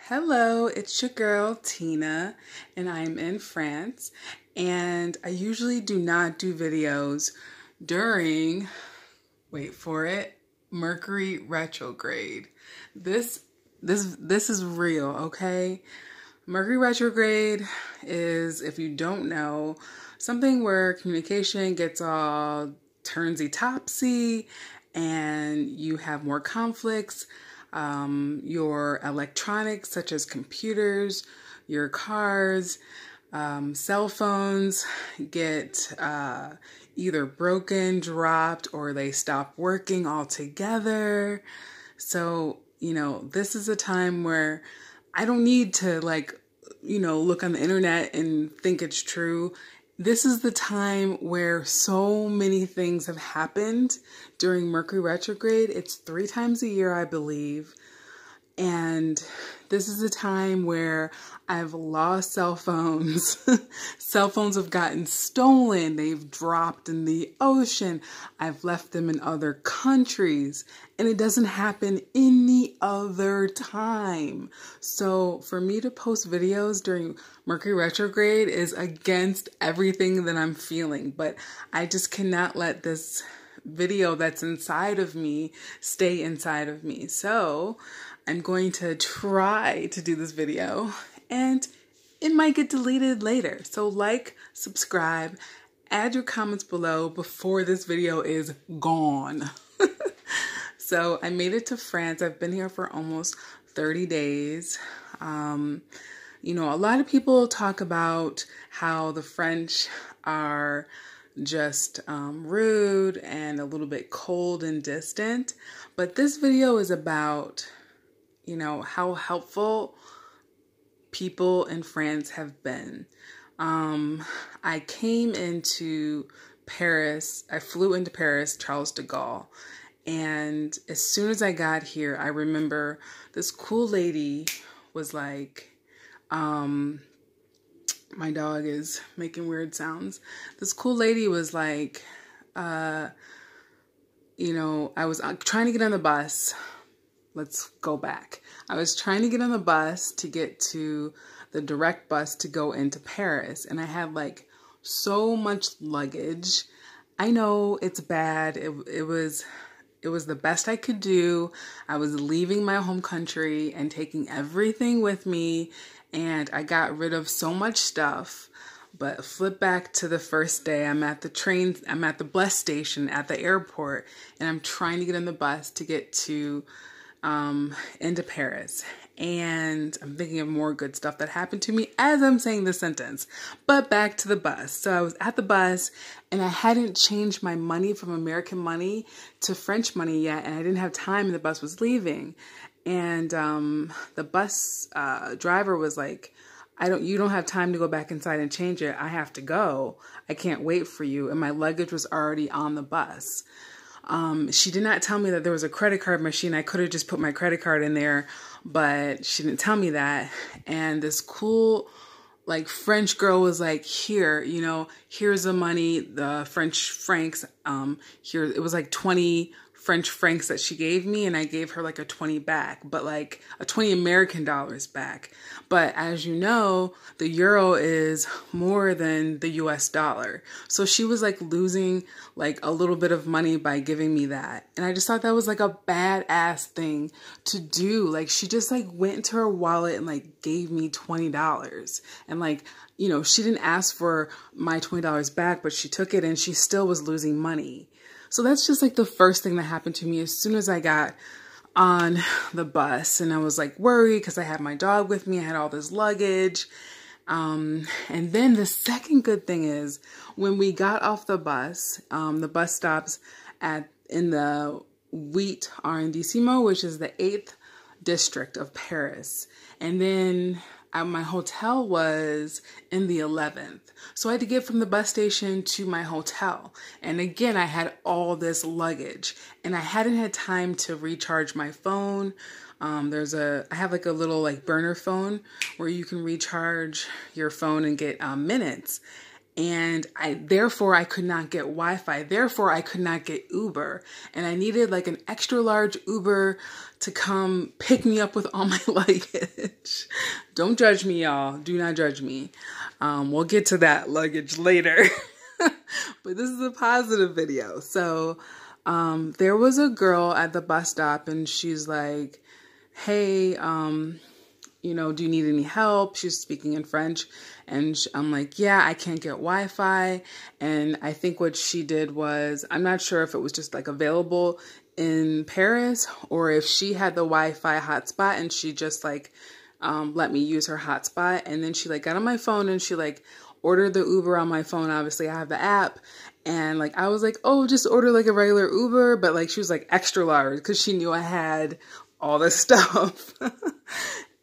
Hello, it's your girl Tina, and I'm in France. And I usually do not do videos during, wait for it, Mercury retrograde. This is real, okay? Mercury retrograde is, if you don't know, something where communication gets all turnsy-topsy and you have more conflicts. Your electronics, such as computers, your cars, cell phones get either broken, dropped, or they stop working altogether. So, this is a time where I don't need to look on the internet and think it's true. This is the time where so many things have happened during Mercury retrograde. It's 3 times a year, I believe. And this is a time where I've lost cell phones. Cell phones have gotten stolen. They've dropped in the ocean. I've left them in other countries. And it doesn't happen any other time. So for me to post videos during Mercury retrograde is against everything that I'm feeling. But I just cannot let this video that's inside of me stay inside of me. So I'm going to try to do this video and it might get deleted later. So like, subscribe, add your comments below before this video is gone. So I made it to France. I've been here for almost 30 days. A lot of people talk about how the French are just rude and a little bit cold and distant. But this video is about how helpful people in France have been. I came into Paris, I flew into Paris, Charles de Gaulle, and as soon as I got here, I remember this cool lady was like, my dog is making weird sounds. This cool lady was like, I was trying to get on the bus. Let's go back. I was trying to get on the bus to get to the direct bus to go into Paris. And I had like so much luggage. I know it's bad. It was the best I could do. I was leaving my home country and taking everything with me. And I got rid of so much stuff. But flip back to the first day. I'm at the bus station at the airport. And I'm trying to get on the bus to get to into Paris. And I'm thinking of more good stuff that happened to me as I'm saying this sentence. But back to the bus. So I was at the bus and I hadn't changed my money from American money to French money yet. And I didn't have time and the bus was leaving. And the bus driver was like, you don't have time to go back inside and change it. I have to go. I can't wait for you. And my luggage was already on the bus. She did not tell me that there was a credit card machine. I could have just put my credit card in there, but she didn't tell me that. And this cool, French girl was like, here's the money, the French francs. It was 20 French francs that she gave me, and I gave her a 20 back, but a 20 American dollars back. But as you know, the euro is more than the US dollar. So she was losing a little bit of money by giving me that. And I just thought that was a badass thing to do. She just went into her wallet and gave me $20. And she didn't ask for my $20 back, but she took it and she still was losing money. So that's just the first thing that happened to me as soon as I got on the bus. And I was worried because I had my dog with me. I had all this luggage. And then the second good thing is when we got off the bus stops in the Wheat Arrondissement, which is the 8th district of Paris. And then my hotel was in the 11th. So I had to get from the bus station to my hotel. And again, I had all this luggage and I hadn't had time to recharge my phone. I have a little burner phone where you can recharge your phone and get minutes. and therefore I could not get Wi-Fi. Therefore I could not get Uber, and I needed like an extra large Uber to come pick me up with all my luggage. Don't judge me, y'all. Do not judge me. We'll get to that luggage later. But this is a positive video. So there was a girl at the bus stop, and she's like, hey, you know, do you need any help? She's speaking in French. And I'm like, yeah, I can't get Wi-Fi. And I think what she did was, I'm not sure if it was just like available in Paris or if she had the Wi-Fi hotspot and she just like let me use her hotspot. And then she like got on my phone and she like ordered the Uber on my phone. Obviously I have the app. And like, I was like, oh, just order like a regular Uber. But like, she was like extra large because she knew I had all this stuff.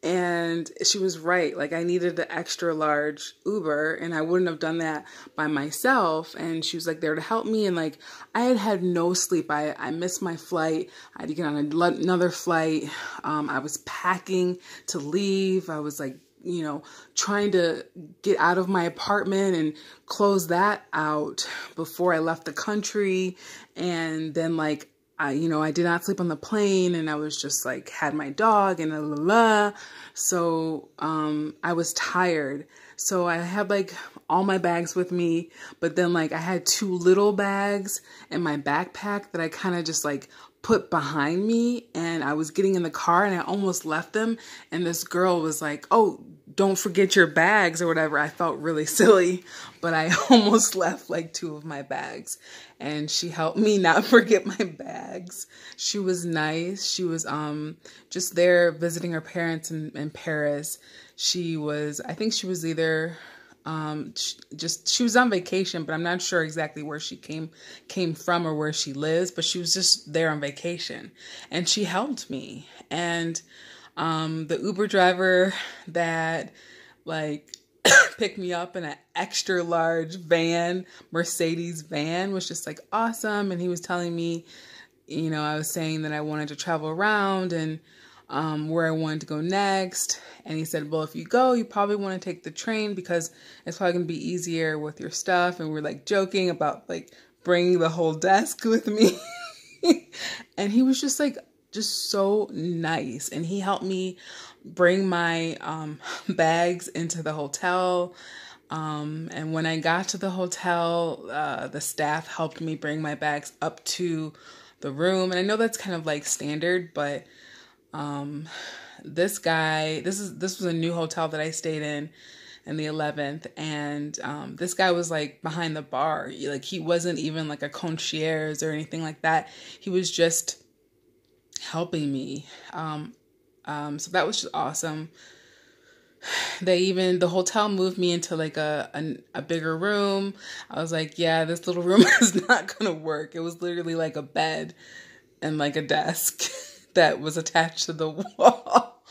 And she was right. Like, I needed the extra large Uber and I wouldn't have done that by myself. And she was like there to help me. And like, I had no sleep. I missed my flight. I had to get on another flight. I was packing to leave. I was like, you know, trying to get out of my apartment and close that out before I left the country. And then like, you know, I did not sleep on the plane, and I was just like, had my dog and la la la. So, I was tired. So I had like all my bags with me, but then like I had 2 little bags in my backpack that I kind of just like put behind me, and I was getting in the car and I almost left them. And this girl was like, oh, don't forget your bags or whatever. I felt really silly, but I almost left like 2 of my bags, and she helped me not forget my bags. She was nice. She was just there visiting her parents in Paris. She was, I think she was either she was on vacation, but I'm not sure exactly where she came from or where she lives, but she was just there on vacation, and she helped me. And the Uber driver that like picked me up in an extra large van, Mercedes van, was just like awesome. And he was telling me, you know, I was saying that I wanted to travel around and where I wanted to go next. And he said, well, if you go, you probably want to take the train because it's probably going to be easier with your stuff. And we're like joking about like bringing the whole desk with me. And he was just like, just so nice. And he helped me bring my bags into the hotel. And when I got to the hotel, the staff helped me bring my bags up to the room. And I know that's kind of like standard, but this was a new hotel that I stayed in the 11th. And this guy was like behind the bar. Like, he wasn't even like a concierge or anything like that. He was just helping me. So that was just awesome. The hotel moved me into like a bigger room. I was like, yeah, this little room is not gonna work. It was literally like a bed and like a desk that was attached to the wall.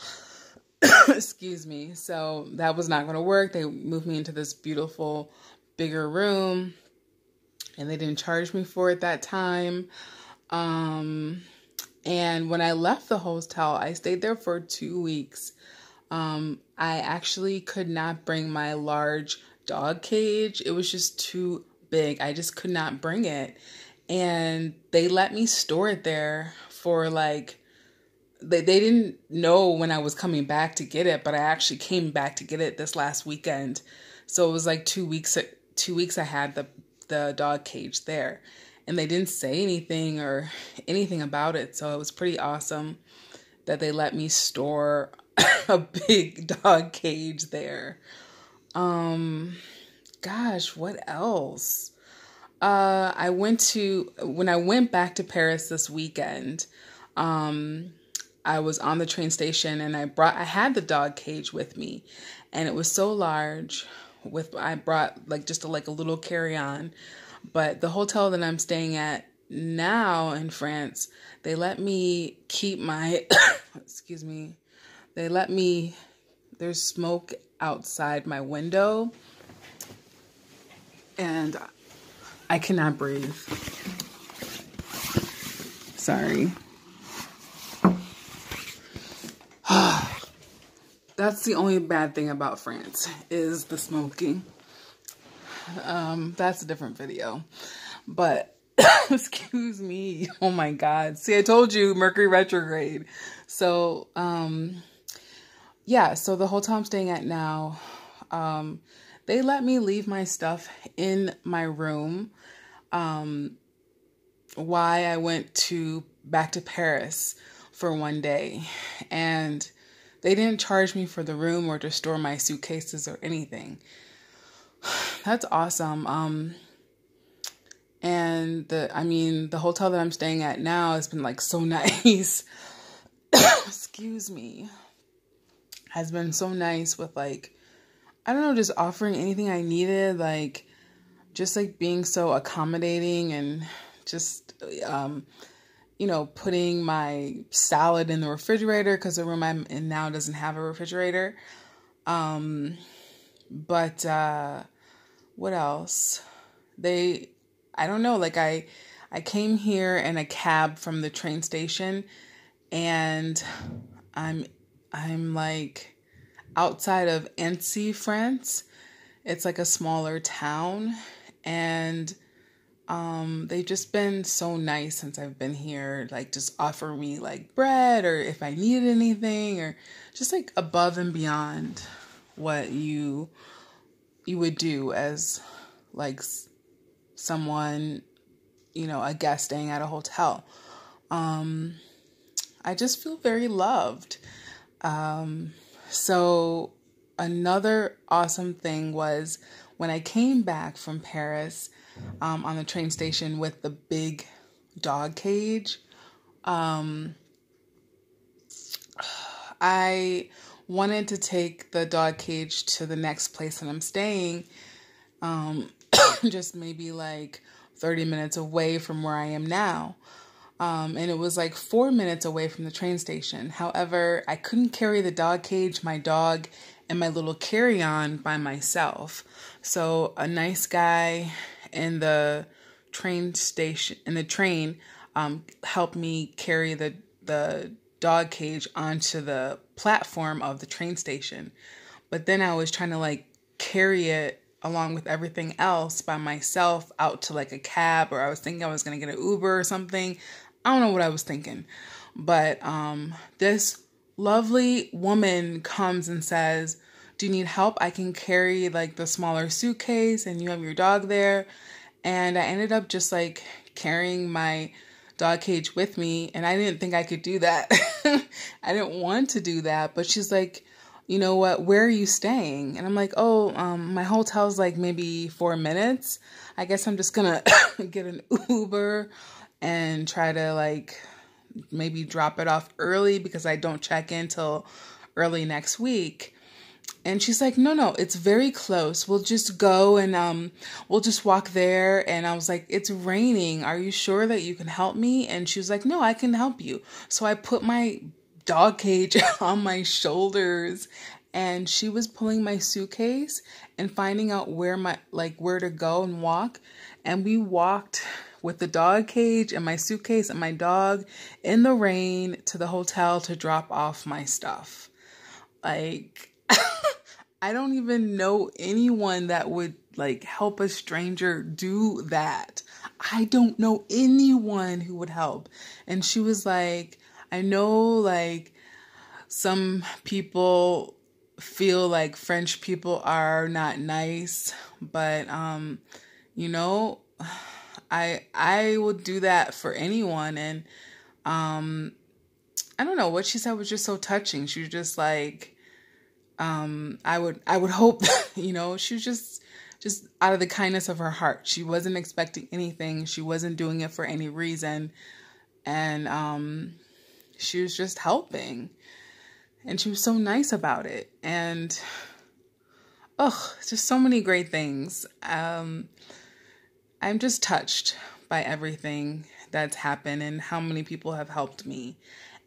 Excuse me. So that was not gonna work. They moved me into this beautiful bigger room, and they didn't charge me for it that time. And when I left the hotel, I stayed there for 2 weeks. I actually could not bring my large dog cage. It was just too big. I just could not bring it. And they let me store it there for like, they didn't know when I was coming back to get it, but I actually came back to get it this last weekend. So it was like 2 weeks I had the dog cage there. And they didn't say anything or anything about it. So it was pretty awesome that they let me store a big dog cage there. Gosh, what else? When I went back to Paris this weekend, I was on the train station and I had the dog cage with me, and it was so large I brought like just a little carry-on. But the hotel that I'm staying at now in France, they let me keep my, excuse me, there's smoke outside my window and I cannot breathe. Sorry. That's the only bad thing about France is the smoking. That's a different video. But excuse me. Oh my God. See, I told you Mercury retrograde. So, yeah, so the hotel I'm staying at now, they let me leave my stuff in my room. Why I went back to Paris for one day, and they didn't charge me for the room or to store my suitcases or anything. That's awesome. And the hotel that I'm staying at now has been like so nice. Excuse me. Has been so nice with like, I don't know, just offering anything I needed, like just like being so accommodating and just, putting my salad in the refrigerator because the room I'm in now doesn't have a refrigerator. But what else? I don't know, like I came here in a cab from the train station, and I'm like outside of Annecy, France. It's like a smaller town, and they've just been so nice since I've been here, like just offer me like bread or if I needed anything, or just like above and beyond what you would do as like someone, a guest staying at a hotel. I just feel very loved. So another awesome thing was when I came back from Paris, on the train station with the big dog cage, I wanted to take the dog cage to the next place that I'm staying, just maybe like 30 minutes away from where I am now. And it was like 4 minutes away from the train station. However, I couldn't carry the dog cage, my dog, and my little carry-on by myself. So a nice guy in the train helped me carry the dog cage onto the platform of the train station. But then I was trying to like carry it along with everything else by myself out to like a cab, or I was thinking I was going to get an Uber or something. I don't know what I was thinking. But this lovely woman comes and says, "Do you need help? I can carry like the smaller suitcase and you have your dog there." And I ended up just like carrying my dog cage with me, and I didn't think I could do that. I didn't want to do that, but she's like, "You know what, where are you staying?" And I'm like, "Oh, my hotel's like maybe 4 minutes. I guess I'm just gonna get an Uber and try to like maybe drop it off early because I don't check in till early next week." And she's like, no, it's very close. We'll just go and we'll just walk there. And I was like, "It's raining. Are you sure that you can help me?" And she was like, "No, I can help you." So I put my dog cage on my shoulders, and she was pulling my suitcase and finding out where to go and walk. And we walked with the dog cage and my suitcase and my dog in the rain to the hotel to drop off my stuff. Like, I don't even know anyone that would like help a stranger do that. I don't know anyone who would help. And she was like, "I know like some people feel like French people are not nice, but I will do that for anyone." And I don't know, what she said was just so touching. She was just like, I would hope, she was just out of the kindness of her heart. She wasn't expecting anything. She wasn't doing it for any reason. And she was just helping. And she was so nice about it. And, just so many great things. I'm just touched by everything that's happened and how many people have helped me.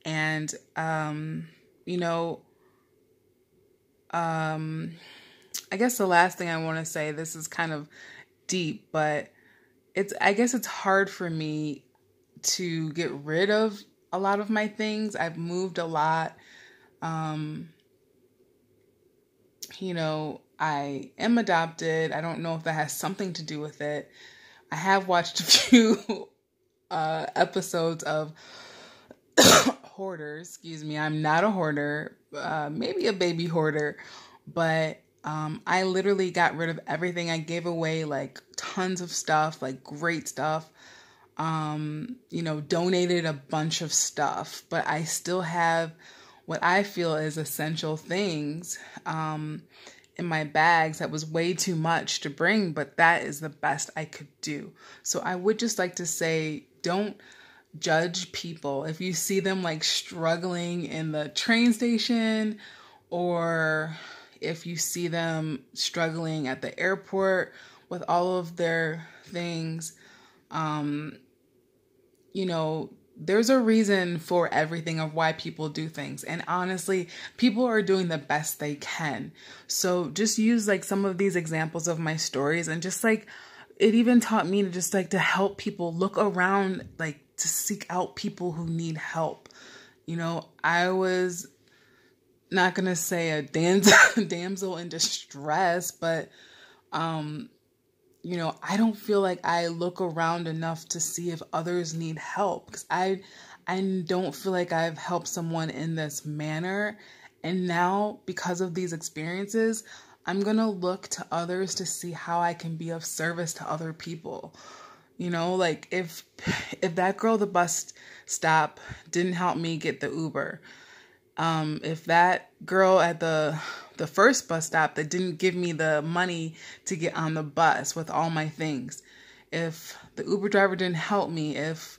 And, I guess the last thing I want to say, this is kind of deep, but I guess it's hard for me to get rid of a lot of my things. I've moved a lot. I am adopted. I don't know if that has something to do with it. I have watched a few episodes of hoarders. Excuse me. I'm not a hoarder. Maybe a baby hoarder. But I literally got rid of everything. I gave away like tons of stuff, like great stuff. Donated a bunch of stuff. But I still have what I feel is essential things in my bags that was way too much to bring, but that is the best I could do. So I would just like to say, don't judge people. If you see them like struggling in the train station, or if you see them struggling at the airport with all of their things, there's a reason for everything of why people do things. And honestly, people are doing the best they can. So just use like some of these examples of my stories, and just like, it even taught me to just like to help people, look around, like to seek out people who need help. I was not going to say a damsel in distress, but, I don't feel like I look around enough to see if others need help, because I don't feel like I've helped someone in this manner. And now, because of these experiences, I'm going to look to others to see how I can be of service to other people. Like if that girl at the bus stop didn't help me get the Uber, if that girl at the first bus stop that didn't give me the money to get on the bus with all my things, if the Uber driver didn't help me, if,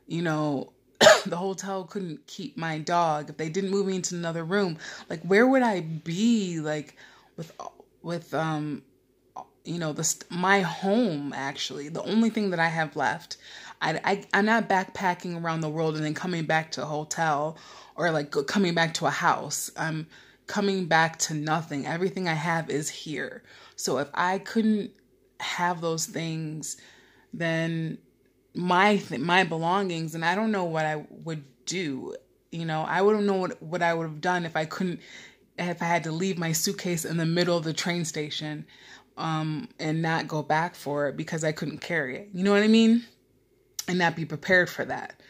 the hotel couldn't keep my dog, if they didn't move me into another room, like where would I be? Like with my home, actually, the only thing that I have left. I'm not backpacking around the world and then coming back to a hotel, or like coming back to a house. I'm coming back to nothing. Everything I have is here. So if I couldn't have those things, then my belongings, and I don't know what I would do. I wouldn't know what I would have done if I had to leave my suitcase in the middle of the train station, and not go back for it because I couldn't carry it. You know what I mean? And not be prepared for that.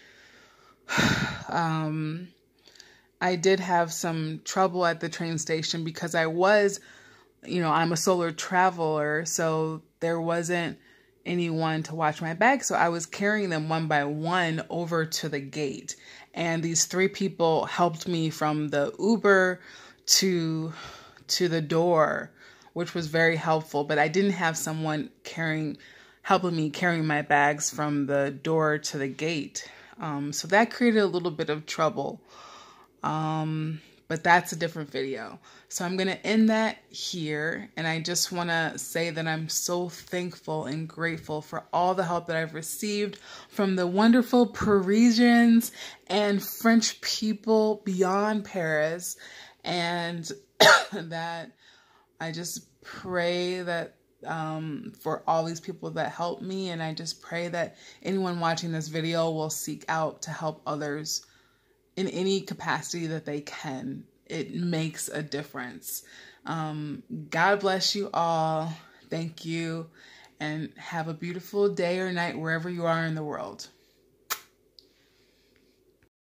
I did have some trouble at the train station because I was, I'm a solo traveler, so there wasn't anyone to watch my bags. So I was carrying them one by one over to the gate. And these 3 people helped me from the Uber to the door, which was very helpful. But I didn't have someone helping me carrying my bags from the door to the gate. So that created a little bit of trouble. But that's a different video. So I'm going to end that here. And I just want to say that I'm so thankful and grateful for all the help that I've received from the wonderful Parisians and French people beyond Paris. And that I just pray that for all these people that helped me. And I just pray that anyone watching this video will seek out to help others in any capacity that they can. It makes a difference. God bless you all. Thank you. And have a beautiful day or night wherever you are in the world.